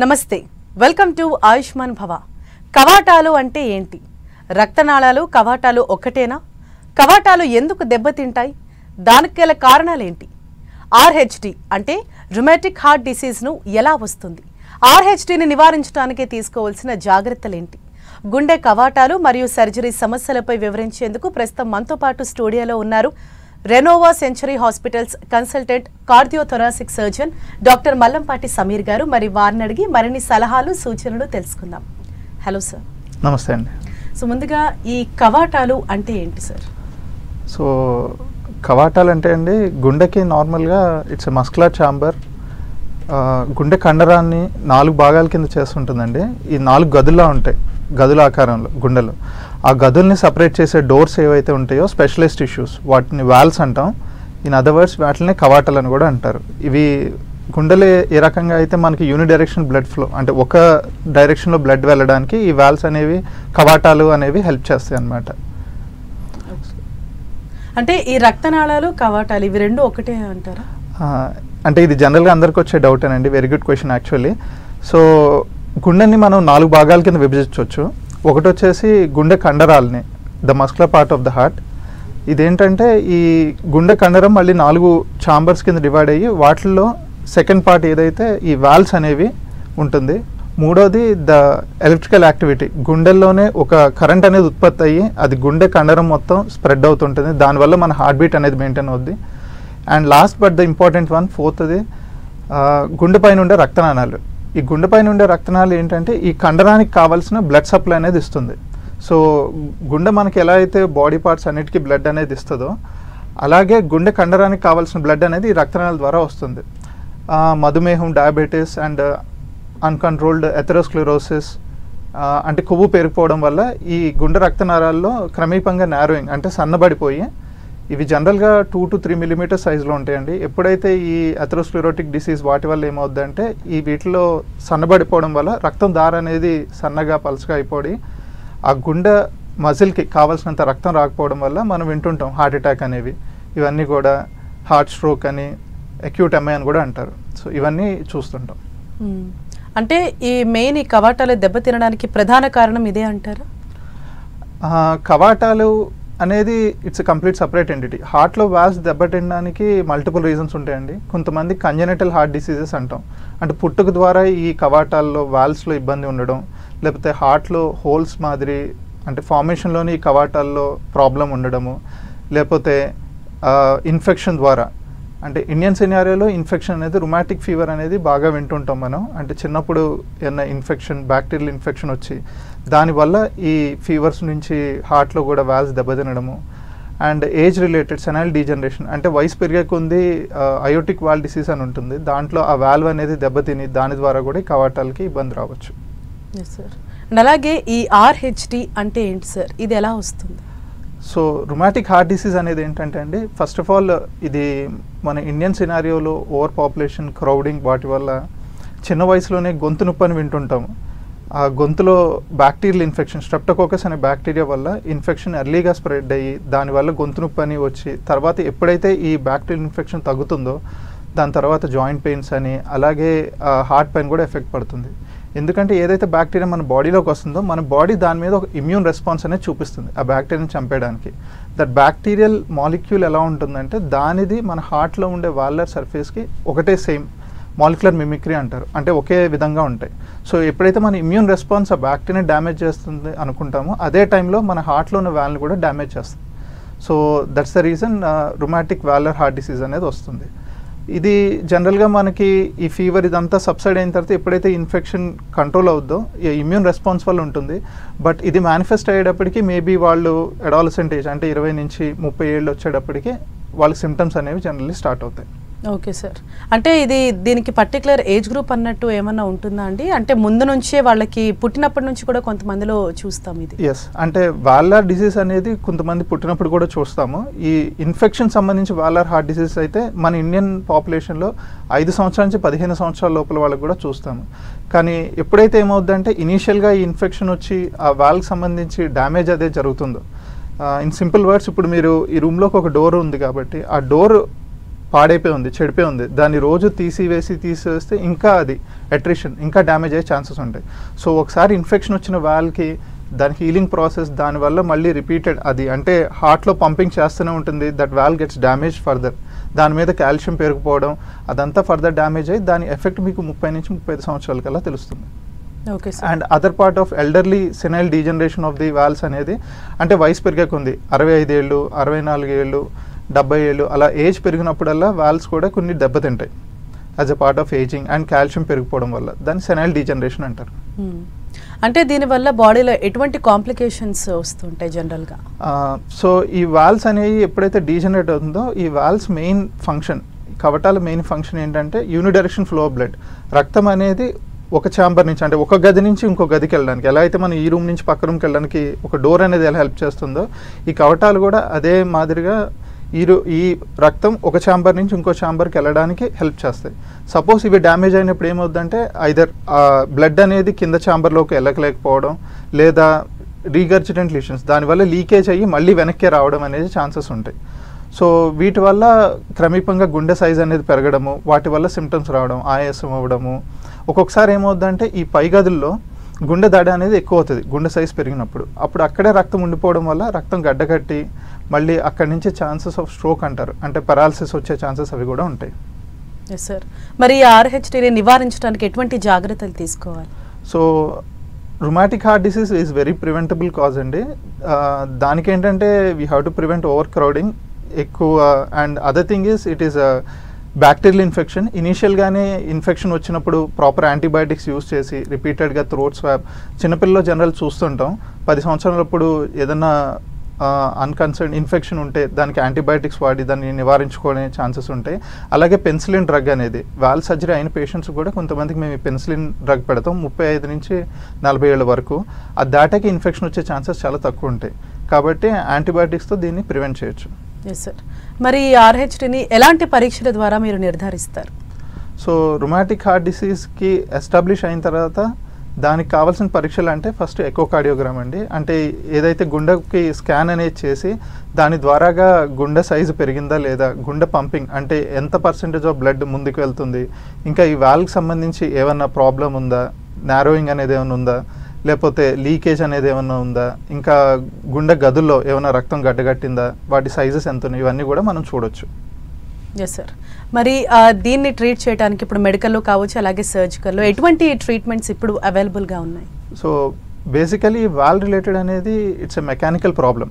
నమస్తే welcome to Ayushman భవ. కవాటాలు అంటే ఏంటి? రక్తనాళాలు కవాటాలు ఒక్కటేనా? కవాటాలు ఎందుకు దెబ్బతింటాయి? దానికి గల కారణాలేంటి? ఆర్హెచ్డి అంటే రుమాటిక్ హార్ట్ డిసీజ్ను ఎలా వస్తుంది? ఆర్హెచ్డిని నివారించడానికి తీసుకోవాల్సిన జాగ్రత్తలేంటి? గుండె కవాటాలు మరియు సర్జరీ సమస్యలపై వివరించేందుకు ప్రస్తుతం మనతో పాటు స్టూడియోలో ఉన్నారు Renova century hospitals consultant cardiothoracic surgeon doctor Mallampati Sameer గారు. మరి వారిని అడిగి మరిన్ని సలహాలు సూచనలు తెలుసుకుందాం. Hello sir. నమస్తే అండి. సో ముందుగా ఈ కవాటాలు అంటే ఏంటి సార్? సో కవాటాలు అంటే అండి, గుండెకి నార్మల్గా ఇట్స్ ఎ మస్కులర్ ఛాంబర్. గుండె కండరాన్ని 4 భాగాల కింద చేస్తుంటుందండి. ఈ 4 గదుల్లో ఉంటాయి, గదుల ఆకారంలో గుండెలో. ఆ గదుల్ని సపరేట్ చేసే డోర్స్ ఏవైతే ఉంటాయో స్పెషలైజ్ టిష్యూస్, వాటిని వాల్వ్స్ అంటాం. ఇన్ అదర్ వర్డ్స్ వాటిని కవాటాలు అని కూడా అంటారు. ఇవి గుండెలు ఏ రకంగా అయితే మనకి యూనిడైరెక్షన్ బ్లడ్ ఫ్లో, అంటే ఒక డైరెక్షన్లో బ్లడ్ వెళ్ళడానికి ఈ వాల్వ్స్ అనేవి, కవాటాలు అనేవి హెల్ప్ చేస్తాయి అన్నమాట. అంటే ఈ రక్తనాళాలు కవాటాలు ఇవి రెండు ఒకటే అంటారా? అంటే ఇది జనరల్గా అందరికి వచ్చే డౌట్ అండి. Very good question actually. So గుండెని మనం 4 భాగాల కింద విభజించవచ్చు. ఒకటి వచ్చేసి గుండె కండరాలని, the muscular part of the heart. ఇదేంటంటే ఈ గుండె కండరం మళ్ళీ 4 ఛాంబర్స్ కింద డివైడ్ అయ్యి వాటిల్లో సెకండ్ పార్ట్ ఏదైతే ఈ వాల్వ్స్ అనేవి ఉంటుంది. మూడోది ద ఎలక్ట్రికల్ యాక్టివిటీ, గుండెల్లోనే ఒక కరెంట్ అనేది ఉత్పత్తి అయ్యి అది గుండె కండరం మొత్తం స్ప్రెడ్ అవుతుంటుంది. దానివల్ల మన హార్ట్ బీట్ అనేది మెయింటైన్ అవుద్ది. And last but the important one, ఫోర్త్ది గుండె పైన ఉండే రక్తనాళాలు. ఈ గుండె పైన ఉండే రక్తనాళాలు ఏంటంటే ఈ కండరానికి కావాల్సిన బ్లడ్ సప్లై అనేది ఇస్తుంది. సో గుండె మనకి ఎలా అయితే బాడీ పార్ట్స్ అన్నిటికీ బ్లడ్ అనేది ఇస్తుందో, అలాగే గుండె కండరానికి కావాల్సిన బ్లడ్ అనేది ఈ రక్తనాళాల ద్వారా వస్తుంది. మధుమేహం, డయాబెటీస్ అండ్ అన్కంట్రోల్డ్ ఎథెరోస్క్లెరోసిస్, అంటే కొవ్వు పెరిగిపోవడం వల్ల ఈ గుండె రక్తనాళాల్లో క్రమేపంగా నారోయింగ్, అంటే సన్నబడిపోయి ఇవి జనరల్గా 2 to 3 millimeter సైజులో ఉంటాయండి. ఎప్పుడైతే ఈ అథెరోస్క్లెరోటిక్ డిసీజ్ వాటి వల్ల ఏమవుద్దంటే ఈ వీటిలో సన్నబడిపోవడం వల్ల రక్తం దార అనేది సన్నగా పలుచగా అయిపోయి ఆ గుండె మజిల్కి కావాల్సినంత రక్తం రాకపోవడం వల్ల మనం వింటుంటాం హార్ట్ అటాక్ అనేవి. ఇవన్నీ కూడా హార్ట్ స్ట్రోక్ అని, అక్యూట్ ఎంఐ అని కూడా అంటారు. సో ఇవన్నీ చూస్తుంటాం. అంటే ఈ మెయిన్ ఈ కవాటాలు దెబ్బతినడానికి ప్రధాన కారణం ఇదే అంటారా? కవాటాలు అనేది ఇట్స్ కంప్లీట్ సపరేట్ ఎంటిటీ. హార్ట్లో వాల్వ్స్ దెబ్బతినడానికి మల్టిపుల్ రీజన్స్ ఉంటాయండి. కొంతమంది కంజెనిటల్ హార్ట్ డిసీజెస్ అంటాం, అంటే పుట్టుక ద్వారా ఈ కవాటాల్లో వాల్వ్స్లో ఇబ్బంది ఉండడం, లేకపోతే హార్ట్లో హోల్స్ మాదిరి అంటే ఫార్మేషన్లోని ఈ కవాటాల్లో ప్రాబ్లం ఉండడము, లేకపోతే ఇన్ఫెక్షన్ ద్వారా. అంటే ఇండియన్ సినారియోలో ఇన్ఫెక్షన్ అనేది రుమాటిక్ ఫీవర్ అనేది బాగా వింటుంటాం మనం. అంటే చిన్నప్పుడు ఏమైనా ఇన్ఫెక్షన్, బ్యాక్టీరియల్ ఇన్ఫెక్షన్ వచ్చి దానివల్ల ఈ ఫీవర్స్ నుంచి హార్ట్లో కూడా వాల్వ్స్ దెబ్బతినడము. And age related senile degeneration, అంటే వయసు పెరిగే కొద్ది అయోటిక్ వాల్వ్ డిసీజ్ అని ఉంటుంది. దాంట్లో ఆ వాల్వ్ అనేది దెబ్బతిని దాని ద్వారా కూడా ఈ కవాటాలకి ఇబ్బంది రావచ్చు. సార్, అలాగే ఈ ఆర్హెచ్డి అంటే ఏంటి సార్? ఇది ఎలా వస్తుంది? సో రుమాటిక్ హార్ట్ డిసీజ్ అనేది ఏంటంటే అండి, ఫస్ట్ ఆఫ్ ఆల్ ఇది మన ఇండియన్ సినారియోలో ఓవర్ పాపులేషన్, క్రౌడింగ్ వాటి వల్ల చిన్న వయసులోనే గొంతు నొప్పి అని వింటుంటాము. ఆ గొంతులో బ్యాక్టీరియల్ ఇన్ఫెక్షన్, స్ట్రెప్టోకోకస్ అనే బ్యాక్టీరియా వల్ల ఇన్ఫెక్షన్ ఎర్లీగా స్ప్రెడ్ అయ్యి దానివల్ల గొంతు నొప్పి అని వచ్చి తర్వాత ఎప్పుడైతే ఈ బ్యాక్టీరియల్ ఇన్ఫెక్షన్ తగ్గుతుందో దాని తర్వాత జాయింట్ పెయిన్స్ అని, అలాగే హార్ట్ పెయిన్ కూడా ఎఫెక్ట్ పడుతుంది. ఎందుకంటే ఏదైతే బ్యాక్టీరియా మన బాడీలోకి వస్తుందో మన బాడీ దాని మీద ఒక ఇమ్యూన్ రెస్పాన్స్ అనేది చూపిస్తుంది ఆ బ్యాక్టీరియాని చంపేయడానికి. దట్ బ్యాక్టీరియల్ మాలిక్యూల్ ఎలా ఉంటుందంటే దానిది మన హార్ట్లో ఉండే వాల్వర్ సర్ఫేస్కి ఒకటే సేమ్ మాలిక్యులర్ మిమిక్రీ అంటారు, అంటే ఒకే విధంగా ఉంటాయి. సో ఎప్పుడైతే మన ఇమ్యూన్ రెస్పాన్స్ ఆ బ్యాక్టీరియాని డ్యామేజ్ చేస్తుంది అనుకుంటామో అదే టైంలో మన హార్ట్లో ఉన్న వాల్వ్ని కూడా డ్యామేజ్ చేస్తుంది. So that's the reason rheumatic valvar heart disease అనేది వస్తుంది. ఇది జనరల్గా మనకి ఈ ఫీవర్ ఇదంతా సబ్సైడ్ అయిన తర్వాత ఎప్పుడైతే ఇన్ఫెక్షన్ కంట్రోల్ అవుద్దో ఇమ్యూన్ రెస్పాన్స్ వల్ల ఉంటుంది. బట్ ఇది మేనిఫెస్ట్ అయ్యేటప్పటికి మేబీ వాళ్ళు అడాలసెంట్ ఏజ్, అంటే 20 నుంచి 30 ఏళ్ళు వచ్చేటప్పటికి వాళ్ళ సిమ్టమ్స్ అనేవి జనరల్లీ స్టార్ట్ అవుతాయి. ఓకే సార్, అంటే ఇది దీనికి పర్టికులర్ ఏజ్ గ్రూప్ అన్నట్టు ఏమన్నా ఉంటుందా అండి? అంటే ముందు నుంచే వాళ్ళకి పుట్టినప్పటి నుంచి కూడా కొంతమందిలో చూస్తాం ఇది. ఎస్, అంటే వాల్వర్ డిసీజ్ అనేది కొంతమంది పుట్టినప్పుడు కూడా చూస్తాము. ఈ ఇన్ఫెక్షన్ సంబంధించి వాల్వర్ హార్ట్ డిసీజ్ అయితే మన ఇండియన్ పాపులేషన్లో 5 సంవత్సరాల నుంచి 15 సంవత్సరాల లోపల వాళ్ళకి కూడా చూస్తాము. కానీ ఎప్పుడైతే ఏమవుద్దంటే ఇనీషియల్గా ఈ ఇన్ఫెక్షన్ వచ్చి ఆ వాల్వ్కి సంబంధించి డ్యామేజ్ అదే జరుగుతుందో, ఇన్ సింపుల్ వర్డ్స్ ఇప్పుడు మీరు ఈ రూమ్లోకి ఒక డోర్ ఉంది కాబట్టి ఆ డోర్ పాడైపోయి ఉంది, చెడిపోయి ఉంది, దాన్ని రోజు తీసేస్తే ఇంకా అది అట్రిషన్ ఇంకా డ్యామేజ్ అయ్యే ఛాన్సెస్ ఉంటాయి. సో ఒకసారి ఇన్ఫెక్షన్ వచ్చిన వాల్వ్కి దాని హీలింగ్ ప్రాసెస్ దానివల్ల మళ్ళీ రిపీటెడ్ అది అంటే హార్ట్లో పంపింగ్ చేస్తూనే ఉంటుంది, that valve gets damage further, దాని మీద కాల్షియం పెరిగిపోవడం అదంతా ఫర్దర్ డ్యామేజ్ అయ్యి దాని ఎఫెక్ట్ మీకు 30 నుంచి 35 సంవత్సరాల కల్లా తెలుస్తుంది. And other part of elderly senile degeneration of the valves అనేది అంటే వయసు పెరిగకుంది 65 ఏళ్ళు 64 ఏళ్ళు 70 ఏళ్ళు అలా ఏజ్ పెరిగినప్పుడల్లా వాల్వ్స్ కూడా కొన్ని దెబ్బతింటాయి as a part of ageing and calcium పెరిగిపోవడం వల్ల, దాన్ని సెనైల్ డీజనరేషన్ అంటారు. అంటే దీనివల్ల బాడీలో ఎటువంటి కాంప్లికేషన్స్ వస్తుంటాయి జనరల్గా? సో ఈ వాల్వ్స్ అనేవి ఎప్పుడైతే డీజనరేట్ అవుతుందో ఈ వాల్వ్స్ మెయిన్ ఫంక్షన్, కవటాల మెయిన్ ఫంక్షన్ ఏంటంటే యూనిడైరెక్షన్ ఫ్లో ఆఫ్ బ్లడ్, రక్తం అనేది ఒక ఛాంబర్ నుంచి అంటే ఒక గది నుంచి ఇంకో గదికి వెళ్ళడానికి, ఎలా అయితే మనం ఈ రూమ్ నుంచి పక్క రూమ్కి వెళ్ళడానికి ఒక డోర్ అనేది ఎలా హెల్ప్ చేస్తుందో ఈ కవటాలు కూడా అదే మాదిరిగా ఈ రక్తం ఒక ఛాంబర్ నుంచి ఇంకో ఛాంబర్కి వెళ్ళడానికి హెల్ప్ చేస్తాయి. సపోజ్ ఇవి డ్యామేజ్ అయినప్పుడు ఏమవుతుందంటే ఐదర్ బ్లడ్ అనేది కింద ఛాంబర్లోకి వెళ్ళలేకపోవడం లేదా రీగర్జిటెంట్ లీషన్స్ దానివల్ల లీకేజ్ అయ్యి మళ్ళీ వెనక్కి రావడం అనేది ఛాన్సెస్ ఉంటాయి. సో వీటి వల్ల క్రమేపంగా గుండె సైజ్ అనేది పెరగడము, వాటి వల్ల సిమ్టమ్స్ రావడం, ఆయాసం అవ్వడము, ఒక్కొక్కసారి ఏమవుతుందంటే ఈ పై గదుల్లో గుండె దడ అనేది ఎక్కువ అవుతుంది గుండె సైజ్ పెరిగినప్పుడు, అప్పుడు అక్కడే రక్తం ఉండిపోవడం వల్ల రక్తం గడ్డకట్టి మళ్ళీ అక్కడి నుంచి ఛాన్సెస్ ఆఫ్ స్ట్రోక్ అంటారు అంటే పెరాలసిస్ వచ్చే ఛాన్సెస్ అవి కూడా ఉంటాయి. Yes sir. మరి ఆర్హెచ్టీని నివారించడానికి ఎటువంటి జాగ్రత్తలు తీసుకోవాలి? So rheumatic heart disease is very preventable cause అండి. దానికి ఏంటంటే we have to prevent over crowding ఎక్కువ, and other thing is it is bacterial infection. ఇనీషియల్గానే ఇన్ఫెక్షన్ వచ్చినప్పుడు ప్రాపర్ యాంటీబయాటిక్స్ యూస్ చేసి రిపీటెడ్గా థ్రోట్ స్వాబ్, చిన్నపిల్లల్లో జనరల్ చూస్తుంటాం 10 సంవత్సరాలప్పుడు ఏదైనా అన్కన్సర్న్ ఇన్ఫెక్షన్ ఉంటే దానికి యాంటీబయాటిక్స్ వాడి దాన్ని నివారించుకునే ఛాన్సెస్ ఉంటాయి. అలాగే పెన్సిలిన్ డ్రగ్ అనేది వాల్వ్ సర్జరీ అయిన పేషెంట్స్ కూడా కొంతమందికి మేము పెన్సిలిన్ డ్రగ్ పెడతాం 35 నుంచి 40 ఏళ్ళ వరకు, అది దాటాకి ఇన్ఫెక్షన్ వచ్చే ఛాన్సెస్ చాలా తక్కువ ఉంటాయి కాబట్టి యాంటీబయాటిక్స్తో దీన్ని ప్రివెంట్ చేయొచ్చు. Yes sir. మరి ఆర్హెచ్టీని ఎలాంటి పరీక్షల ద్వారా మీరు నిర్ధారిస్తారు? సో రుమాటిక్ హార్ట్ డిసీజ్కి ఎస్టాబ్లిష్ అయిన తర్వాత దానికి కావాల్సిన పరీక్షలు అంటే ఫస్ట్ ఎకోకార్డియోగ్రామ్ అండి, అంటే ఏదైతే గుండెకి స్కాన్ అనేది చేసి దాని ద్వారాగా గుండె సైజు పెరిగిందా లేదా, గుండె పంపింగ్ అంటే ఎంత పర్సెంటేజ్ ఆఫ్ బ్లడ్ ముందుకు వెళ్తుంది, ఇంకా ఈ వాల్వ్కి సంబంధించి ఏమన్నా ప్రాబ్లం ఉందా, నారోయింగ్ అనేది ఏమైనా ఉందా, లేకపోతే లీకేజ్ అనేది ఏమన్నా ఉందా, ఇంకా గుండె గదుల్లో ఏమైనా రక్తం గడ్డగట్టిందా, వాటి సైజెస్ ఎంత ఉన్నాయి, ఇవన్నీ కూడా మనం చూడొచ్చు. Yes sir. మరి దీన్ని ట్రీట్ చేయడానికి ఇప్పుడు మెడికల్లో కావచ్చు అలాగే సర్జికల్లో ఎటువంటి ట్రీట్మెంట్స్ ఇప్పుడు అవైలబుల్గా ఉన్నాయి? సో బేసికలీ వాల్వ్ రిలేటెడ్ అనేది ఇట్స్ ఎ మెకానికల్ ప్రాబ్లం.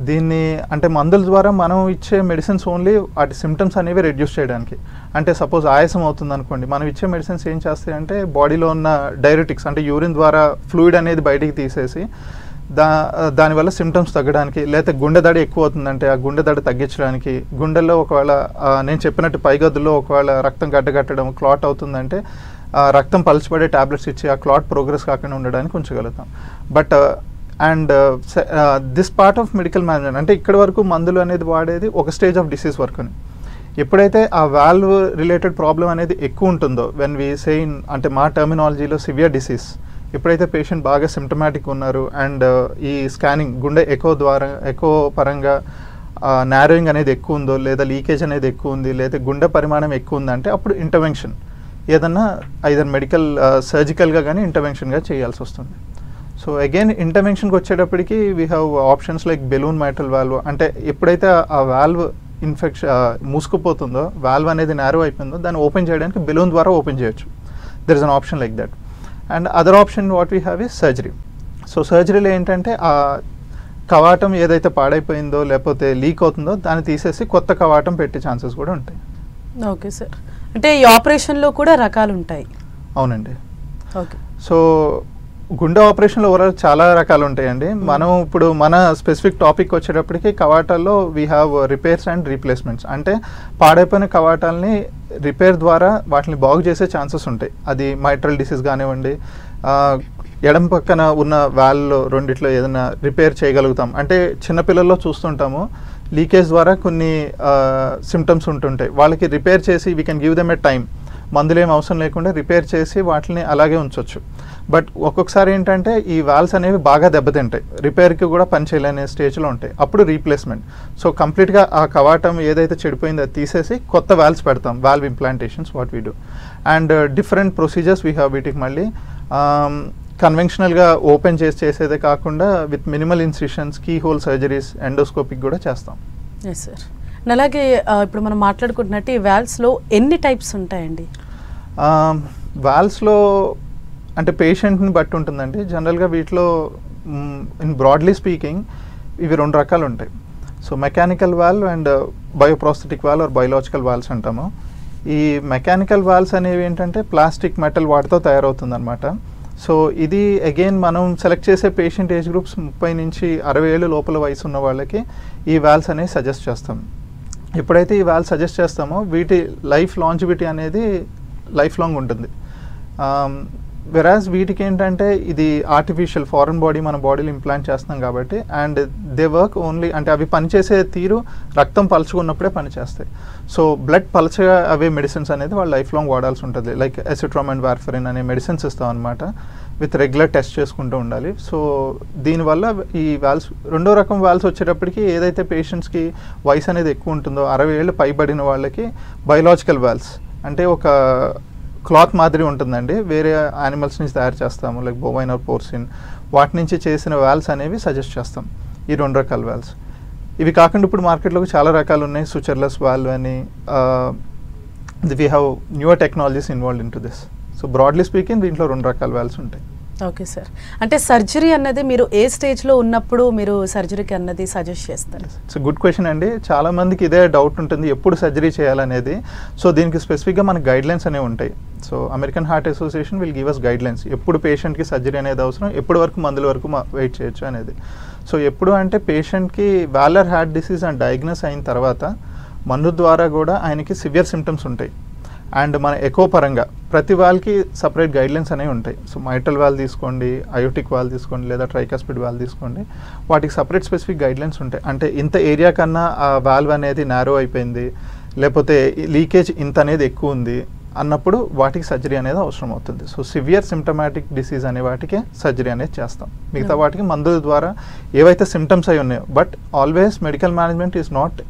దీన్ని అంటే మందుల ద్వారా మనం ఇచ్చే మెడిసిన్స్ ఓన్లీ వాటి సిమ్టమ్స్ అనేవి రెడ్యూస్ చేయడానికి, అంటే సపోజ్ ఆయాసం అవుతుంది అనుకోండి, మనం ఇచ్చే మెడిసిన్స్ ఏం చేస్తాయంటే బాడీలో ఉన్న డైరెటిక్స్ అంటే యూరిన్ ద్వారా ఫ్లూయిడ్ అనేది బయటికి తీసేసి దానివల్ల సిమ్టమ్స్ తగ్గడానికి, లేకపోతే గుండె దడ ఎక్కువ అవుతుందంటే ఆ గుండె దడ తగ్గించడానికి, గుండెల్లో ఒకవేళ నేను చెప్పినట్టు పైగదుల్లో ఒకవేళ రక్తం గడ్డగట్టడం క్లాట్ అవుతుందంటే రక్తం పల్చిపడే ట్యాబ్లెట్స్ ఇచ్చి ఆ క్లాట్ ప్రోగ్రెస్ కాకుండా ఉండడానికి ఉంచగలుగుతాం. But and this part of medical management అంటే ఇక్కడ వరకు మందులు అనేది వాడేది ఒక స్టేజ్ ఆఫ్ డిసీజ్ వరకు అని. ఎప్పుడైతే ఆ వాల్వ్ రిలేటెడ్ ప్రాబ్లం అనేది ఎక్కువ ఉంటుందో, వెన్ వీ సే ఇన్ అంటే మా టర్మినాలజీలో సివియర్ డిసీజ్, ఎప్పుడైతే పేషెంట్ బాగా సిమ్టమాటిక్ ఉన్నారు అండ్ ఈ స్కానింగ్ గుండె ఎకో పరంగా నారోయింగ్ అనేది ఎక్కువ ఉందో, లేదా లీకేజ్ అనేది ఎక్కువ ఉంది, లేదా గుండె పరిమాణం ఎక్కువ ఉందంటే అప్పుడు ఇంటర్వెన్షన్ ఏదన్నా ఐదర్ మెడికల్ సర్జికల్గా కానీ ఇంటర్వెన్షన్గా చేయాల్సి వస్తుంది. సో అగైన్ ఇంటర్వెన్షన్కి వచ్చేటప్పటికి we have options like balloon mitral valve, అంటే ఎప్పుడైతే ఆ వాల్వ్ మూసుకుపోతుందో, వాల్వ్ అనేది నారో అయిపోయిందో దాన్ని ఓపెన్ చేయడానికి బెలూన్ ద్వారా ఓపెన్ చేయొచ్చు. There is an option like that. And other option what we have is surgery. So సర్జరీలో ఏంటంటే ఆ కవాటం ఏదైతే పాడైపోయిందో లేకపోతే లీక్ అవుతుందో దాన్ని తీసేసి కొత్త కవాటం పెట్టే ఛాన్సెస్ కూడా ఉంటాయి. Okay sir. అంటే ఈ ఆపరేషన్లో కూడా రకాలు ఉంటాయి? అవునండి. ఓకే. సో గుండె ఆపరేషన్లో ఓవరాల్ చాలా రకాలు ఉంటాయండి. మనం ఇప్పుడు మన స్పెసిఫిక్ టాపిక్ వచ్చేటప్పటికి కవాటాల్లో we have repairs and replacements, అంటే పాడైపోయిన కవాటాలని రిపేర్ ద్వారా వాటిని బాగు చేసే ఛాన్సెస్ ఉంటాయి. అది మైట్రల్ డిసీజ్ కానివ్వండి, ఎడం పక్కన ఉన్న వాల్వ్లో రెండిట్లో ఏదైనా రిపేర్ చేయగలుగుతాం. అంటే చిన్నపిల్లల్లో చూస్తుంటాము లీకేజ్ ద్వారా కొన్ని సిమ్టమ్స్ ఉంటుంటాయి, వాళ్ళకి రిపేర్ చేసి we can give them a time. మందులేం అవసరం లేకుండా రిపేర్ చేసి వాటిని అలాగే ఉంచవచ్చు. బట్ ఒక్కొక్కసారి ఏంటంటే ఈ వాల్వ్స్ అనేవి బాగా దెబ్బతింటాయి, రిపేర్కి కూడా పనిచేయలేని స్టేజ్లో ఉంటాయి, అప్పుడు రీప్లేస్మెంట్. సో కంప్లీట్గా ఆ కవాటం ఏదైతే చెడిపోయిందో అది తీసేసి కొత్త వాల్వ్స్ పెడతాం, valve implantations what we do. And different procedures we have వీటికి మళ్ళీ కన్వెన్షనల్గా ఓపెన్ చేసేదే కాకుండా with minimal incisions, keyhole surgeries, endoscopic కూడా చేస్తాం. Yes sir. అలాగే ఇప్పుడు మనం మాట్లాడుకుంటున్నట్టు ఈ వాల్వ్స్లో ఎన్ని టైప్స్ ఉంటాయండి? వాల్వ్స్లో అంటే పేషెంట్ని బట్టి ఉంటుందండి. జనరల్గా వీటిలో ఇన్ బ్రాడ్లీ స్పీకింగ్ ఇవి 2 రకాలు ఉంటాయి. So mechanical valve and bioprosthetic valve or biological valves అంటాము. ఈ మెకానికల్ వాల్వ్స్ అనేవి ఏంటంటే ప్లాస్టిక్, మెటల్ వాటితో తయారవుతుంది అనమాట. సో ఇది అగైన్ మనం సెలెక్ట్ చేసే పేషెంట్ ఏజ్ గ్రూప్స్ 30 నుంచి 60 ఏళ్ళు లోపల వయసు ఉన్న వాళ్ళకి ఈ వాల్వ్స్ అనేవి సజెస్ట్ చేస్తాం. ఎప్పుడైతే ఈ వాల్వ్ సజెస్ట్ చేస్తామో వీటి లైఫ్ లాంజివిటీ అనేది లైఫ్ లాంగ్ ఉంటుంది. వెరాజ్ వీటికి ఏంటంటే ఇది ఆర్టిఫిషియల్ ఫారెన్ బాడీ మన బాడీలో ఇంప్లాంట్ చేస్తున్నాం కాబట్టి, అండ్ దే వర్క్ ఓన్లీ అంటే అవి పనిచేసే తీరు రక్తం పలుచుకున్నప్పుడే పనిచేస్తాయి. సో బ్లడ్ పలచగా అవే మెడిసిన్స్ అనేది వాళ్ళు లైఫ్ లాంగ్ వాడాల్సి ఉంటుంది. లైక్ ఎసిట్రామైన్, వార్ఫరిన్ అనే మెడిసిన్స్ ఇస్తాం అనమాట, విత్ రెగ్యులర్ టెస్ట్ చేసుకుంటూ ఉండాలి. సో దీనివల్ల ఈ వాల్వ్స్ 2వ రకం వాల్వ్స్ వచ్చేటప్పటికి ఏదైతే పేషెంట్స్కి వయసు అనేది ఎక్కువ ఉంటుందో 60 ఏళ్ళు పైబడిన వాళ్ళకి బయోలాజికల్ వాల్వ్స్ అంటే ఒక క్లాత్ మాదిరి ఉంటుందండి, వేరే యానిమల్స్ నుంచి తయారు చేస్తాము, లైక్ బోవైన్ ఆర్ పోర్సిన్, వాటి నుంచి చేసిన వాల్వ్స్ అనేవి సజెస్ట్ చేస్తాం. ఈ 2 రకాల వాల్వ్స్. ఇవి కాకుండా ఇప్పుడు మార్కెట్లోకి చాలా రకాలు ఉన్నాయి, సుచర్లెస్ వాల్వ్ అని. We have newer technologies involved in to this. So broadly speaking దీంట్లో 2 రకాల వాల్వ్స్ ఉంటాయి. Okay sir. అంటే సర్జరీ అన్నది మీరు ఏ స్టేజ్లో ఉన్నప్పుడు మీరు సర్జరీకి అన్నది సజెస్ట్ చేస్తారు? ఇట్స్ గుడ్ క్వశ్చన్ అండి. చాలా మందికి ఇదే డౌట్ ఉంటుంది, ఎప్పుడు సర్జరీ చేయాలనేది. సో దీనికి స్పెసిఫిక్గా మనకి గైడ్లైన్స్ అనేవి ఉంటాయి. So American Heart Association will give us guidelines, ఎప్పుడు పేషెంట్కి సర్జరీ అనేది అవసరం, ఎప్పటి వరకు మందుల వరకు వెయిట్ చేయొచ్చు అనేది. సో ఎప్పుడు అంటే పేషెంట్కి వాలర్ హార్ట్ డిసీజ్ అని డయాగ్నోస్ అయిన తర్వాత మందు ద్వారా కూడా ఆయనకి సివియర్ సిమ్టమ్స్ ఉంటాయి. అండ్ మన ఎకో పరంగా ప్రతి వాళ్ళకి సపరేట్ గైడ్లైన్స్ అనేవి ఉంటాయి. సో మైటల్ వాల్వ్ తీసుకోండి, అయోటిక్ వాల్వ్ తీసుకోండి, లేదా ట్రైకాస్పిడ్ వాల్వ్ తీసుకోండి, వాటికి సపరేట్ స్పెసిఫిక్ గైడ్లైన్స్ ఉంటాయి. అంటే ఇంత ఏరియా కన్నా ఆ వాల్వ్ అనేది నారో అయిపోయింది, లేకపోతే లీకేజ్ ఇంత అనేది ఎక్కువ ఉంది అన్నప్పుడు వాటికి సర్జరీ అనేది అవసరం అవుతుంది. సో సివియర్ సిమ్టమాటిక్ డిసీజ్ అనే వాటికి సర్జరీ అనేది చేస్తాం. మిగతా వాటికి మందుల ద్వారా ఏవైతే సిమ్టమ్స్ అయి ఉన్నాయో, but always medical management is not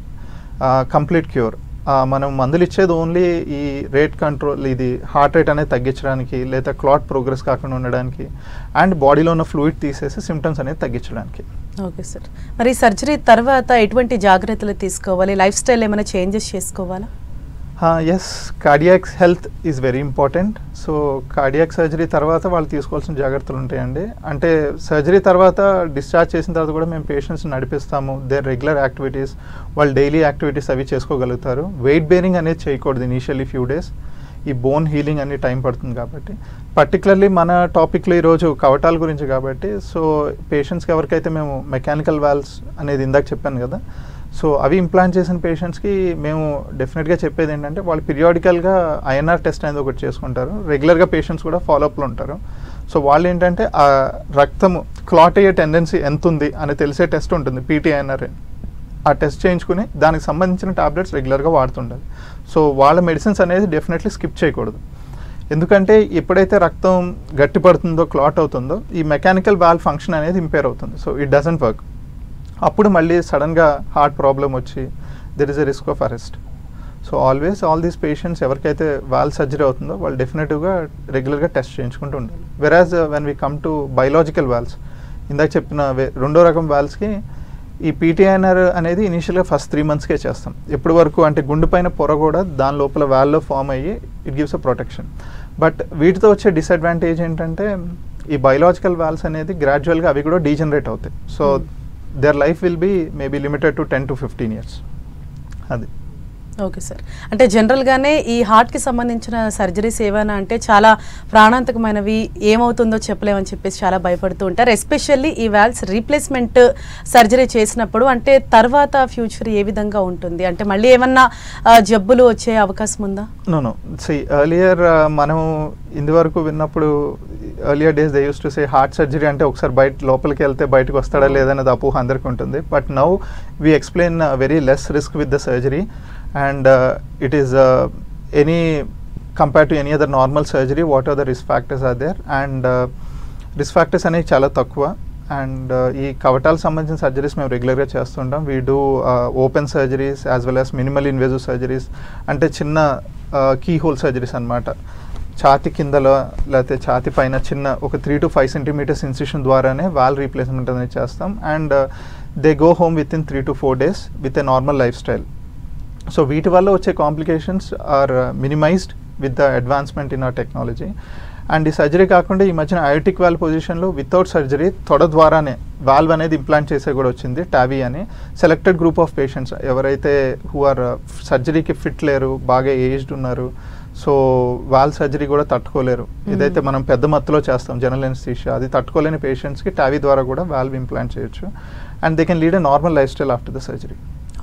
complete cure. మనం మందులు ఇచ్చేది ఓన్లీ ఈ రేట్ కంట్రోల్, ఇది హార్ట్ రేట్ అనేది తగ్గించడానికి, లేదా క్లాట్ ప్రోగ్రెస్ కాకుండా ఉండడానికి, అండ్ బాడీలో ఉన్న ఫ్లూయిడ్ తీసేసి సిమ్టమ్స్ అనేది తగ్గించడానికి. Okay sir. మరి సర్జరీ తర్వాత ఎటువంటి జాగ్రత్తలు తీసుకోవాలి? లైఫ్ స్టైల్ ఏమైనా చేంజెస్ చేసుకోవాలా? Yes, cardiac health is very important. So cardiac surgery తర్వాత వాళ్ళు తీసుకోవాల్సిన జాగ్రత్తలు ఉంటాయండి. అంటే సర్జరీ తర్వాత డిశ్చార్జ్ చేసిన తర్వాత కూడా మేము పేషెంట్స్ని నడిపిస్తాము. దేర్ రెగ్యులర్ యాక్టివిటీస్, వాళ్ళు డైలీ యాక్టివిటీస్ అవి చేసుకోగలుగుతారు. వెయిట్ బేరింగ్ అనేది చేయకూడదు ఇనీషియల్లీ ఫ్యూ డేస్. ఈ బోన్ హీలింగ్ అనేది టైం పడుతుంది కాబట్టి. పర్టికులర్లీ మన టాపిక్లో ఈరోజు కవటాల గురించి కాబట్టి, సో పేషెంట్స్కి ఎవరికైతే మేము మెకానికల్ వాల్వ్స్ అనేది ఇందాక చెప్పాను కదా, సో అవి ఇంప్లాంట్ చేసిన పేషెంట్స్కి మేము డెఫినెట్గా చెప్పేది ఏంటంటే వాళ్ళు పీరియాడికల్గా ఐఎన్ఆర్ టెస్ట్ అనేది ఒకటి చేసుకుంటారు. రెగ్యులర్గా పేషెంట్స్ కూడా ఫాలోఅప్లో ఉంటారు. సో వాళ్ళు ఏంటంటే ఆ రక్తము క్లాట్ అయ్యే టెండెన్సీ ఎంత ఉంది అని తెలిసే టెస్ట్ ఉంటుంది, పీటీఐఎన్ఆర్. ఆ టెస్ట్ చేయించుకుని దానికి సంబంధించిన టాబ్లెట్స్ రెగ్యులర్గా వాడుతుండాలి. సో వాళ్ళ మెడిసిన్స్ అనేది డెఫినెట్లీ స్కిప్ చేయకూడదు. ఎందుకంటే ఎప్పుడైతే రక్తం గట్టి పడుతుందో, క్లాట్ అవుతుందో, ఈ మెకానికల్ వాల్వ్ ఫంక్షన్ అనేది ఇంపేర్ అవుతుంది. So it doesn't work. అప్పుడు మళ్ళీ సడన్గా హార్ట్ ప్రాబ్లం వచ్చి there is a risk of arrest. So always all these patients ఎవరికైతే వాల్వ్ సర్జరీ అవుతుందో వాళ్ళు డెఫినెట్గా రెగ్యులర్గా టెస్ట్ చేయించుకుంటూ ఉండాలి. వెరాజ్ when we come to biological valves, ఇందాక చెప్పిన 2వ రకం వాల్వ్స్కి ఈ పీటీఐఎన్ఆర్ అనేది ఇనీషియల్గా ఫస్ట్ 3 monthsకే చేస్తాం. ఎప్పటి వరకు అంటే గుండె పైన పొర కూడా దాని లోపల వాల్వ్లో ఫామ్ అయ్యి it gives a protection. But వీటితో వచ్చే డిసడ్వాంటేజ్ ఏంటంటే ఈ బయోలాజికల్ వాల్వ్స్ అనేది గ్రాడ్యువల్గా అవి కూడా డీజనరేట్ అవుతాయి. So their life will be maybe limited to 10 to 15 years. అది. Okay sir. అంటే జనరల్గానే ఈ హార్ట్కి సంబంధించిన సర్జరీస్ ఏమైనా అంటే చాలా ప్రాణాంతకమైనవి, ఏమవుతుందో చెప్పలేమని చెప్పేసి చాలా భయపడుతూ ఉంటారు. ఎస్పెషల్లీ ఈ వాల్వ్స్ రీప్లేస్మెంట్ సర్జరీ చేసినప్పుడు అంటే తర్వాత ఫ్యూచర్ ఏ విధంగా ఉంటుంది? అంటే మళ్ళీ ఏమన్నా జబ్బులు వచ్చే అవకాశం ఉందా? నో. ఎర్లియర్ మనం ఇందువరకు విన్నప్పుడు earlier days they use to say heart surgery అంటే ఒకసారి లోపలికి వెళ్తే బయటకు వస్తాడా లేదనేది అపోహ అందరికీ ఉంటుంది. But now we explain very less risk with the surgery. And it is any compare to any other normal surgery what are the risk factors are there and risk factors అనేవి చాలా తక్కువ అండ్ ఈ కవటాలకు సంబంధించిన surgeries మేము రెగ్యులర్గా చేస్తుంటాం. We do open surgeries as well as minimal invasive surgeries, అంటే చిన్న కీ హోల్ సర్జరీస్ అనమాట. ఛాతి కిందలో లేకపోతే ఛాతి పైన చిన్న ఒక 3 to 5 centimeters ఇన్సిషన్ ద్వారానే వాల్ రీప్లేస్మెంట్ అనేది చేస్తాం. And they go home within 3 to 4 days with a normal lifestyle. So వీటి వల్ల వచ్చే complications are minimized with the advancement in our technology. And ఈ సర్జరీ కాకుండా ఈ మధ్యన అయోటిక్ వాల్వ్ పొజిషన్లో వితౌట్ సర్జరీ తొడ ద్వారానే వాల్వ్ అనేది ఇంప్లాంట్ చేసే కూడా వచ్చింది, టావీ అని. సెలెక్టెడ్ గ్రూప్ ఆఫ్ పేషెంట్స్ ఎవరైతే హూ ఆర్ సర్జరీకి ఫిట్ లేరు, బాగా ఏజ్డ్ ఉన్నారు, సో వాల్వ్ సర్జరీ కూడా తట్టుకోలేరు, ఇదైతే మనం పెద్ద మత్తులో చేస్తాం జనరల్ ఎనస్థీషియా, అది తట్టుకోలేని పేషెంట్స్కి టావీ ద్వారా కూడా వాల్వ్ ఇంప్లాంట్ చేయొచ్చు and they can lead a normal lifestyle after the surgery.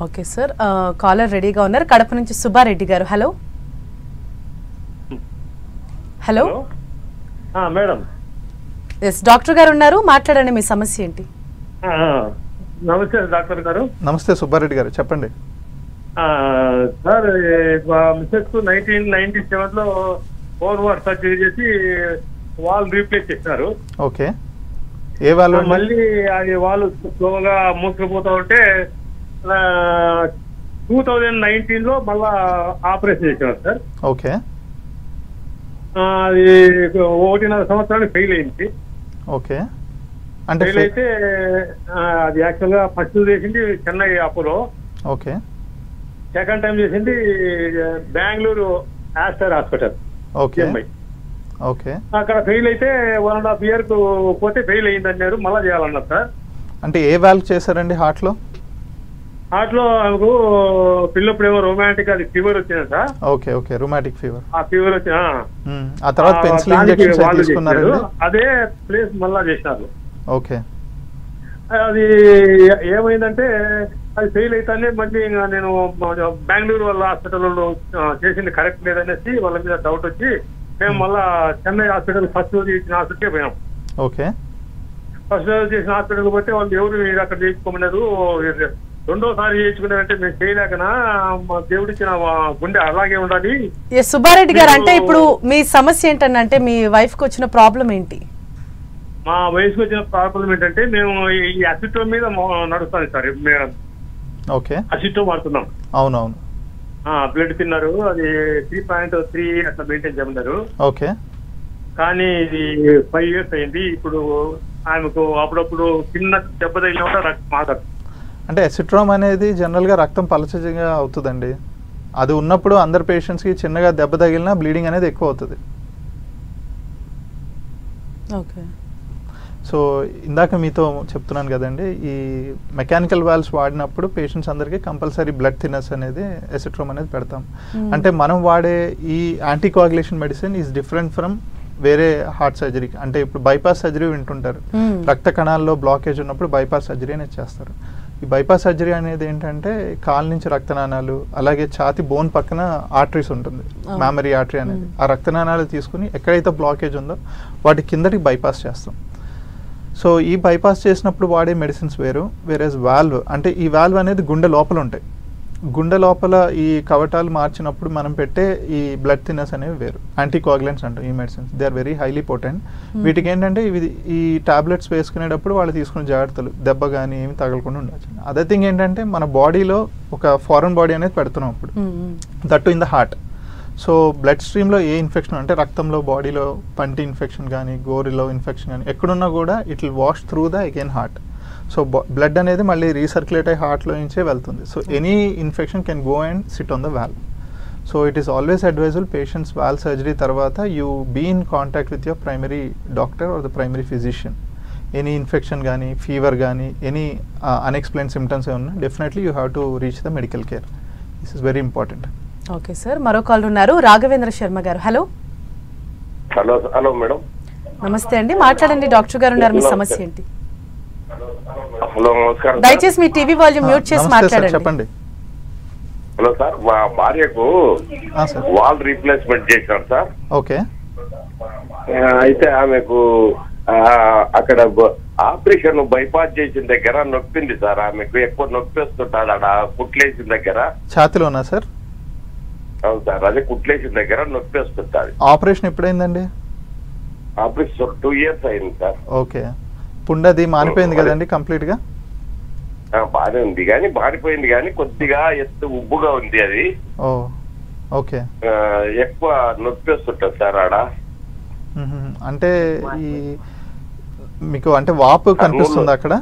Okay sir, caller రెడీగా ఉన్నారు. కడప నుంచి సుబ్బారెడ్డి గారు. Hello hello madam. Yes, doctor గారు ఉన్నారు, మాట్లాడండి, మీ సమస్య ఏంటి? నమస్తే డాక్టర్ గారు. నమస్తే సుబ్బారెడ్డి గారు, చెప్పండి. సార్, మిస్సెస్ 1997లో ఓవర్ సర్జరీ చేసి వాల్ రీప్లేస్ చేసినారు. ఓకే, ఏ వాళ్ళు? మళ్ళీ అది వాళ్ళు స్లోగా మూసుకుపోతా ఉంటే 2019లో మళ్ళా ఆపరేషన్ చేసినారు సార్. ఓకే, అది 1.5 సంవత్సరాలు ఫెయిల్ అయింది. ఓకే, అంటే ఫెయిల్ అయితే అది యాక్చువల్గా ఫస్ట్ చేసింది Chennai Apollo. Okay, second time చేసింది Bengaluru Aster hospital. Okay, okay. అక్కడ ఫెయిల్ అయితే 1.5 year పోతే ఫెయిల్ అయింది అన్నారు, మళ్ళీ చేయాలన్నారు సార్. అంటే ఏ వాల్వ్ చేశారండి హార్ట్లో? హార్ట్లో ఆమెకు పిల్లప్పుడు ఏమో రొమాంటిక్ అది ఫీవర్ వచ్చింది సార్. Okay, okay, రొమాటిక్ fever. ఆ ఫీవర్ వచ్చిన ఆ తర్వాత పెన్సిల్ ఇంజెక్షన్స్ తీసుకున్నారండి? అదే ప్లేస్ మళ్ళా చేసినారు. ఓకే, అది ఏమైందంటే అది ఫెయిల్ అయితేనే మళ్ళీ నేను బెంగళూరు వాళ్ళ హాస్పిటల్లో చేసింది కరెక్ట్ లేదనేసి వాళ్ళ మీద డౌట్ వచ్చి మేము మళ్ళా చెన్నై హాస్పిటల్ ఫస్ట్ రోజు చేసిన హాస్పిటల్కే పోయాం. ఓకే, ఫస్ట్ రోజు చేసిన హాస్పిటల్ పోతే వాళ్ళు ఎవరు మీరు అక్కడ చేయించుకోమన్నారు, రెండోసారి చేయించుకున్నారంటే మేము చేయలేకనా మా దేవుడిచ్చిన గుండె అలాగే ఉండాలి. సుబ్బారెడ్డి గారు, అంటే ఇప్పుడు మీ సమస్య ఏంటంటే మీ వైఫ్ కి వచ్చిన ప్రాబ్లం ఏంటి? మా వయసుకు వచ్చిన ప్రాబ్లం ఏంటంటే మేము ఈ అసిటోమ్ మీద నడుస్తాను సార్. ఓకే, అసిటోమ్ వాడుతున్నాం. అవునవును. బ్లడ్ తిన్నారు, అది 3.3 అట్లా మెయింటైన్ చేయమన్నారు. ఓకే, కానీ ఇది 5 years అయింది. ఇప్పుడు ఆమెకు అప్పుడప్పుడు చిన్న దెబ్బ తగిలిన కూడా రక్తం ఆగదు. అంటే ఎసిట్రోమ్ అనేది జనరల్గా రక్తం పలచగా అవుతుందండి. అది ఉన్నప్పుడు అందరు పేషెంట్స్కి చిన్నగా దెబ్బ తగిలినా బ్లీడింగ్ అనేది ఎక్కువ అవుతుంది. ఓకే, సో ఇందాక మీతో చెప్తున్నాను కదండి, ఈ మెకానికల్ వాల్వ్స్ వాడినప్పుడు పేషెంట్స్ అందరికీ కంపల్సరీ బ్లడ్ థిన్నర్స్ అనేది ఎసిట్రోమ్ అనేది పెడతాం. అంటే మనం వాడే ఈ anticoagulation medicine is different from వేరే హార్ట్ సర్జరీకి. అంటే ఇప్పుడు బైపాస్ సర్జరీ వింటుంటారు, రక్త కణాల్లో బ్లాకేజ్ ఉన్నప్పుడు బైపాస్ సర్జరీ అనేది చేస్తారు. ఈ బైపాస్ సర్జరీ అనేది ఏంటంటే కాలు నుంచి రక్తనాళాలు, అలాగే ఛాతి బోన్ పక్కన ఆర్టరీస్ ఉంటుంది, మ్యామరీ ఆర్టరీ అనేది, ఆ రక్తనాళాలు తీసుకుని ఎక్కడైతే బ్లాకేజ్ ఉందో వాటి కిందకి బైపాస్ చేస్తాం. సో ఈ బైపాస్ చేసినప్పుడు వాడే మెడిసిన్స్ వేరు. వేరేస్ వాల్వ్ అంటే ఈ వాల్వ్ అనేది గుండె లోపల ఉంటాయి. గుండె లోపల ఈ కవటాలు మార్చినప్పుడు మనం పెట్టే ఈ బ్లడ్ థిన్నర్స్ అనేవి వేరు, యాంటీకోయాగులెంట్స్ అంటాం ఈ medicines. They are very highly potent. వీటికి ఏంటంటే ఈ టాబ్లెట్స్ వేసుకునేటప్పుడు వాళ్ళు తీసుకునే జాగ్రత్తలు, దెబ్బ కానీ ఏమి తగలకుండా ఉండొచ్చు. అదే థింగ్ ఏంటంటే మన బాడీలో ఒక ఫారెన్ బాడీ అనేది పెడుతున్నాం అప్పుడు, that in the heart. So blood స్ట్రీమ్లో ఏ ఇన్ఫెక్షన్ అంటే రక్తంలో, బాడీలో పంటి ఇన్ఫెక్షన్ కానీ, గోరిలో ఇన్ఫెక్షన్ కానీ ఎక్కడున్నా కూడా it will wash through the again heart. So blood అనేది మళ్ళీ రీసర్క్యులేట్ అయ్యి హార్ట్లో నుంచే వెళ్తుంది. So any infection can go and sit on the valve. So it is always advisable patients valve surgery తర్వాత you be in contact with your primary doctor or the primary physician. Any infection కానీ, fever కానీ, any unexplain symptoms ఏమన్నా definitely you have to reach the medical care. This is very important. Okay sir, మరో call ఉన్నారు, రాఘవేంద్ర శర్మ గారు. Hello hello hello madam, నమస్తే అండి, మాట్లాడండి, doctor గారు ఉన్నారు, మీ సమస్య ఏంటి? హలో నమస్కారం. దయచేసి మీ టీవీ వాల్యూమ్ మ్యూట్ చేసి మాట్లాడండి. చెప్పండి. హలో సార్, మా భార్యకు వాల్ రీప్లేస్మెంట్ చేశారు సార్. ఓకే, అయితే ఆమెకు అక్కడ ఆపరేషన్ బైపాస్ చేసిన దగ్గర నొప్పింది సార్. ఆమెకు ఎక్కువ నొప్పి వస్తుంటాడు అక్కడ కుట్లేసిన దగ్గర. ఛాతిలోనా సార్? అవును సార్, అదే కుట్లేసిన దగ్గర నొప్పి వస్తుంది సార్. ఆపరేషన్ ఎప్పుడైందండి? ఆపరేషన్ 2 years అయింది సార్. ఓకే, పుండది మానిపోయింది కదండి కంప్లీట్ గా? బాగానే ఉంది కానీ మారిపోయింది కానీ కొద్దిగా ఎత్తు ఉబ్బుగా ఉంది అది. ఓ ఓకే. ఎక్కువ నొప్పి వస్తుంటది సార్ ఆడ. అంటే ఈ మీకు అంటే వాపు కనిపిస్తుంది అక్కడ,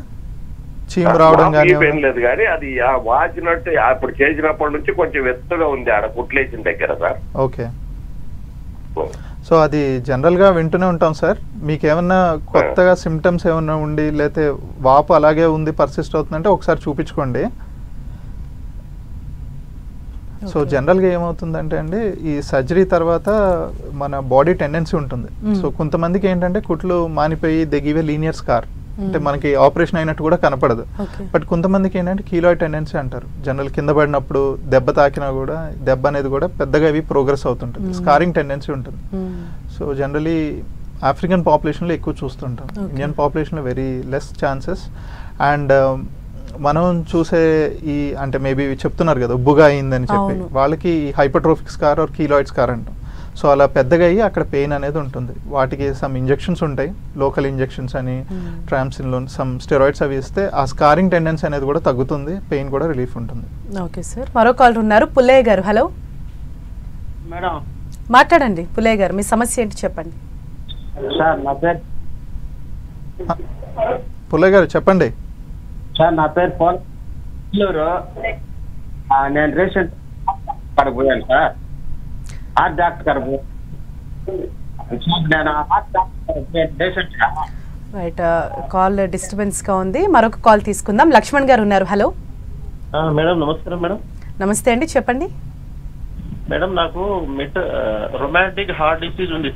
చీము రావడం కానీ? ఏం లేదు కానీ అది వాచినట్టు అప్పుడు చేసినప్పటి నుంచి కొంచెం ఎత్తుగా ఉంది ఆడ కుట్లేసిన దగ్గర సార్. ఓకే. సో అది జనరల్గా వింటూనే ఉంటాం సార్. మీకు ఏమన్నా కొత్తగా సిమ్టమ్స్ ఏమన్నా ఉండి లేకపోతే వాపు అలాగే ఉంది పర్సిస్ట్ అవుతుందంటే ఒకసారి చూపించుకోండి. సో జనరల్గా ఏమవుతుందంటే అండి, ఈ సర్జరీ తర్వాత మన బాడీ టెండెన్సీ ఉంటుంది. సో కొంతమందికి ఏంటంటే కుట్లు మానిపోయి they give a linear scar, అంటే మనకి ఆపరేషన్ అయినట్టు కూడా కనపడదు. బట్ కొంతమందికి ఏంటంటే కీలాయిడ్ టెండెన్సీ అంటారు. జనరల్ కింద పడినప్పుడు దెబ్బ తాకినా కూడా దెబ్బ అనేది కూడా పెద్దగా ఇవి ప్రోగ్రెస్ అవుతుంటుంది, స్కారింగ్ టెండెన్సీ ఉంటుంది. సో జనరలీ ఆఫ్రికన్ పాపులేషన్లో ఎక్కువ చూస్తుంటాం, ఇండియన్ పాపులేషన్లో వెరీ లెస్ ఛాన్సెస్. అండ్ మనం చూసే ఈ అంటే మేబీ చెప్తున్నారు కదా ఉబ్బుగా అయిందని చెప్పి, వాళ్ళకి hypertrophic scar or keloid scar అంటాం. సో అలా పెద్దగా అయ్యి అక్కడ పెయిన్ అనేది ఉంటుంది. వాటికి సమ్ ఇంజెక్షన్స్ ఉంటాయి, లోకల్ ఇంజెక్షన్స్ అని, ట్రామ్సిన్లో సమ్ స్టెరాయిడ్స్ అవి ఇస్తే ఆ స్కారింగ్ టెండెన్సీ అనేది కూడా తగ్గుతుంది, పెయిన్ కూడా రిలీఫ్ ఉంటుంది. ఓకే సార్, మరో కాల్ ఉన్నారు, పుల్లయ్య గారు. హలో మేడం, మాట్లాడండి పుల్లయ్య గారు, మీ సమస్య ఏంటి చెప్పండి. సార్ నా పేరు పుల్లయ్య గారు చెప్పండి. సార్ నా పేరు పోలూరు. నేను రీసెంట్ కాడికి పోయాను సార్, హార్ట్ డాక్టర్ గారు పోయాను. నేను హార్ట్ డాక్టర్ రీసెంట్గా. రైట్, కాల్ డిస్టర్బెన్స్గా ఉంది, మరొక కాల్ తీసుకుందాం. లక్ష్మణ్ గారు ఉన్నారు. హలో మేడం, నమస్కారం మేడం. నమస్తే అండి, చెప్పండి. మేడం నాకు రొమాంటిక్ హార్ట్ డిసీజ్ ఉంది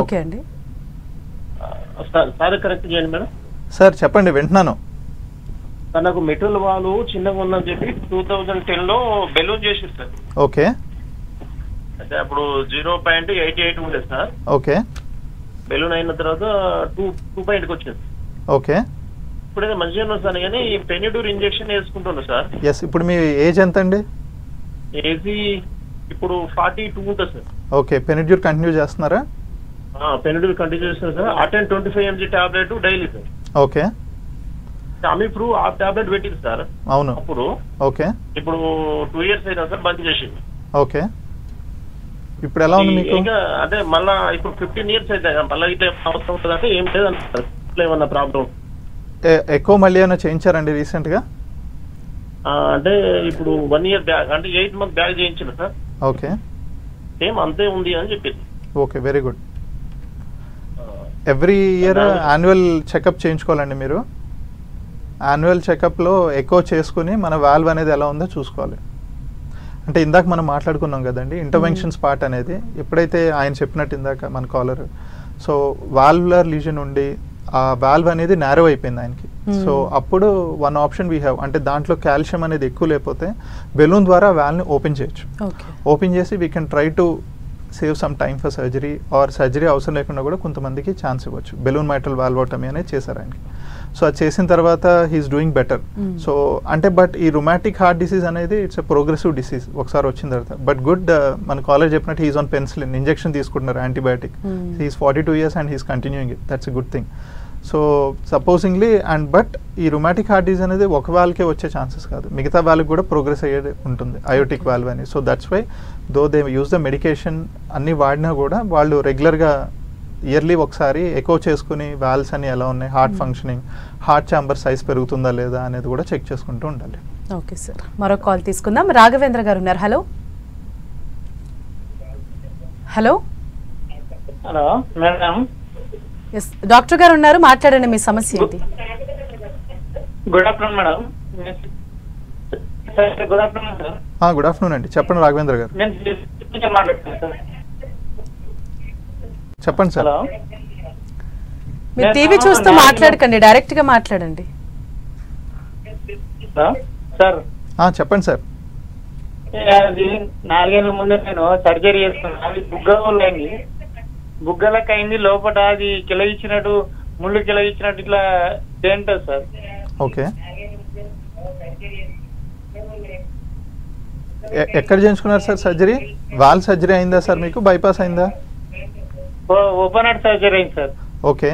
ఓకే అండి. సార్ కరెక్ట్ చేయండి మేడం. సార్ చెప్పండి, వింటున్నాను. సార్ నాకు మెటల్ వాళ్ళు చిన్నగా ఉందని చెప్పి 2010లో బెలూన్ చేసారు సార్. ఓకే. అయితే అప్పుడు 0.88 ఉండేది సార్. ఓకే. బెలూన్ అయిన తర్వాత 2.కి వచ్చింది. ఓకే. ఇప్పుడైతే మంచిగా ఉన్నాను సార్, కానీ పెనిడ్యూర్ ఇంజెక్షన్ వేసుకుంటున్నా సార్. ఎస్, ఇప్పుడు మీ ఏజ్ ఎంత అండి? ఏజీ ఇప్పుడు 42 ఉంటుంది సార్. ఓకే, పెనిడ్యూర్ కంటిన్యూ చేస్తున్నారా? పెనిడ్యూర్ కంటిన్యూ చేస్తున్నా sir. Aten 25 mg tablet daily sir. Okay. అమిప్రూ ఆ టాబ్లెట్ పెట్టింది సార్ అవును అప్పుడు. ఓకే. ఇప్పుడు 2 years అయినా సార్ బంద్ చేసింది. ఓకే. ఇప్పుడు ఎలా ఉంది మీకు? ఇంకా అంటే మళ్ళా ఇప్పుడు 15 years అయితే మళ్ళీ ఇట్లా అవసరం ఉంటుంది అంటే ఏం లేదు అంటారు, ఏమన్నా ప్రాబ్లం? ఎక్కువ మళ్ళీ ఏమైనా చేయించారండి రీసెంట్గా? అంటే ఇప్పుడు 1 year బ్యాక్ అంటే 8 months బ్యాక్ చేయించిన సార్. ఓకే. సేమ్ అంతే ఉంది అని చెప్పింది. Okay, very good. Every year annual checkup చేయించుకోవాలండి మీరు. యాన్యువల్ చెకప్లో ఎక్కువ చేసుకుని మన వాల్వ్ అనేది ఎలా ఉందో చూసుకోవాలి. అంటే ఇందాక మనం మాట్లాడుకున్నాం కదండి ఇంటర్వెన్షన్స్ పార్ట్ అనేది, ఎప్పుడైతే ఆయన చెప్పినట్టు ఇందాక మన కాలర్, సో వాల్వులర్ లీజన్ ఉండి ఆ వాల్వ్ అనేది నేరో అయిపోయింది ఆయనకి. సో అప్పుడు వన్ ఆప్షన్ వీ హ్యావ్, అంటే దాంట్లో కాల్షియం అనేది ఎక్కువ లేకపోతే బెలూన్ ద్వారా వాల్వ్ని ఓపెన్ చేయొచ్చు. ఓపెన్ చేసి we can try to save some time for surgery, or surgery అవసరం లేకుండా కూడా కొంతమందికి ఛాన్స్ ఇవ్వచ్చు. బెలూన్ మైట్రల్ వాల్వోటమీ అనేది చేశారు ఆయనకి. సో అది చేసిన తర్వాత హీఈస్ డూయింగ్ బెటర్. సో అంటే బట్ ఈ రొమాటిక్ హార్ట్ డిసీజ్ అనేది ఇట్స్ ఎ ప్రోగ్రెసివ్ డిసీజ్ ఒకసారి వచ్చిన తర్వాత. బట్ గుడ్, మన కాలేజ్ చెప్పినట్టు హీఈస్ ఆన్ పెన్సిలిన్ ఇంజెక్షన్ తీసుకుంటున్నారు, antibiotic. He's 42 years and he's continuing it. That's a good thing. So supposingly and but ఈ రొమాటిక్ హార్ట్ డిసీజ్ అనేది ఒక వాల్వ్కే వచ్చే ఛాన్సెస్ కాదు, మిగతా వాల్వ్కి కూడా ప్రోగ్రెస్ అయ్యేది ఉంటుంది, అయోటిక్ వాల్వ్ అని. So that's why though they use the medication అన్నీ వాడినా కూడా వాళ్ళు రెగ్యులర్గా ఇయర్లీ ఒకసారి ఎకో చేసుకుని వాల్వ్స్ అన్ని ఎలా ఉన్నాయి, heart functioning, heart chamber size పెరుగుతుందా లేదా అనేది కూడా చెక్ చేసుకుంటూ ఉండాలి. ఓకే సార్, మరో కాల్ తీసుకుందాం. రాఘవేంద్ర గారు ఉన్నారు. Hello hello hello madam. Yes, doctor గారు ఉన్నారు, మాట్లాడండి, మీ సమస్య ఏంటి? Good afternoon madam. Good afternoon sir. Good afternoon అండి, చెప్పండి రాఘవేంద్ర గారు. నేను మాట్లాడుతున్నాను సార్. చెప్పండి సార్. మీరు టీవీ చూస్తూ మాట్లాడకండి, డైరెక్ట్ గా మాట్లాడండి. సార్ చెప్పండి సార్. అది 4 ఏళ్ళ ముందు నేను సర్జరీ చేసుకున్నాను. అది బుగ్గలైంది, బుగ్గలకు అయింది. లోపల అది కిలగిచ్చినట్టు, ముళ్ళు కిలగిచ్చినట్టు ఇట్లా ఏంటది సార్. ఓకే. ఓకే. సార్, 4 ఏళ్ళ ముందు నేను సర్జరీ చేసుకున్నాను. బుగ్గలకు అయింది, లోపల అది కిలగిచ్చినట్టు, ముళ్ళు కిలగిచ్చినట్టు ఇట్లా ఏంటది సార్. ఎక్కడ చేయించుకున్నారు సార్ సర్జరీ? వాల్ సర్జరీ అయిందా సార్ మీకు? బైపాస్ అయిందా? ఓపెన్ హార్ట్ సర్జరీ అయింది సార్. ఓకే,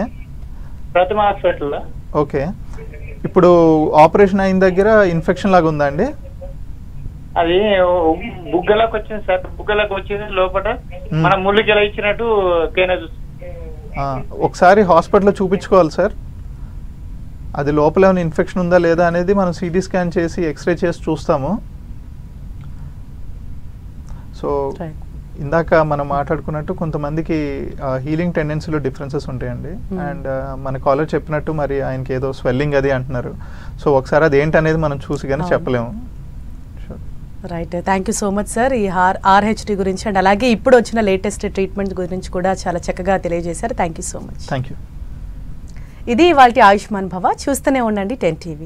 ప్రతిమ హాస్పిటల్లో. ఓకే. ఇప్పుడు ఆపరేషన్ అయిన దగ్గర ఇన్ఫెక్షన్ లాగా ఉందా అండి? అది బుగ్గలకు వచ్చింది సార్. బుగ్గలకు వచ్చింది లోపల మన ముళ్ళుకి ఎలా ఇచ్చినట్టు పెయిన్ చూస్తుంది. ఒకసారి హాస్పిటల్లో చూపించుకోవాలి సార్. అది లోపల ఏమైనా ఇన్ఫెక్షన్ ఉందా లేదా అనేది మనం సిటీ స్కాన్ చేసి ఎక్స్రే చేసి చూస్తాము. సో ఇందాక మనం మాట్లాడుకున్నట్టు కొంతమందికి హీలింగ్ టెండెన్సీలో డిఫరెన్సెస్ ఉంటాయండి. అండ్ మన కాలర్ చెప్పినట్టు మరి ఆయనకి ఏదో స్వెల్లింగ్ అది అంటున్నారు. సో ఒకసారి అది ఏంటనేది మనం చూసి కానీ చెప్పలేము. Right, thank you so much sir. ఈ ఆర్హెచ్డి గురించి అండ్ అలాగే ఇప్పుడు వచ్చిన లేటెస్ట్ ట్రీట్మెంట్ గురించి కూడా చాలా చక్కగా తెలియజేశారు. Thank you so much. Thank you. ఇది ఇవాల్టి ఆయుష్మాన్ భవ. చూస్తూనే ఉండండి 10 TV.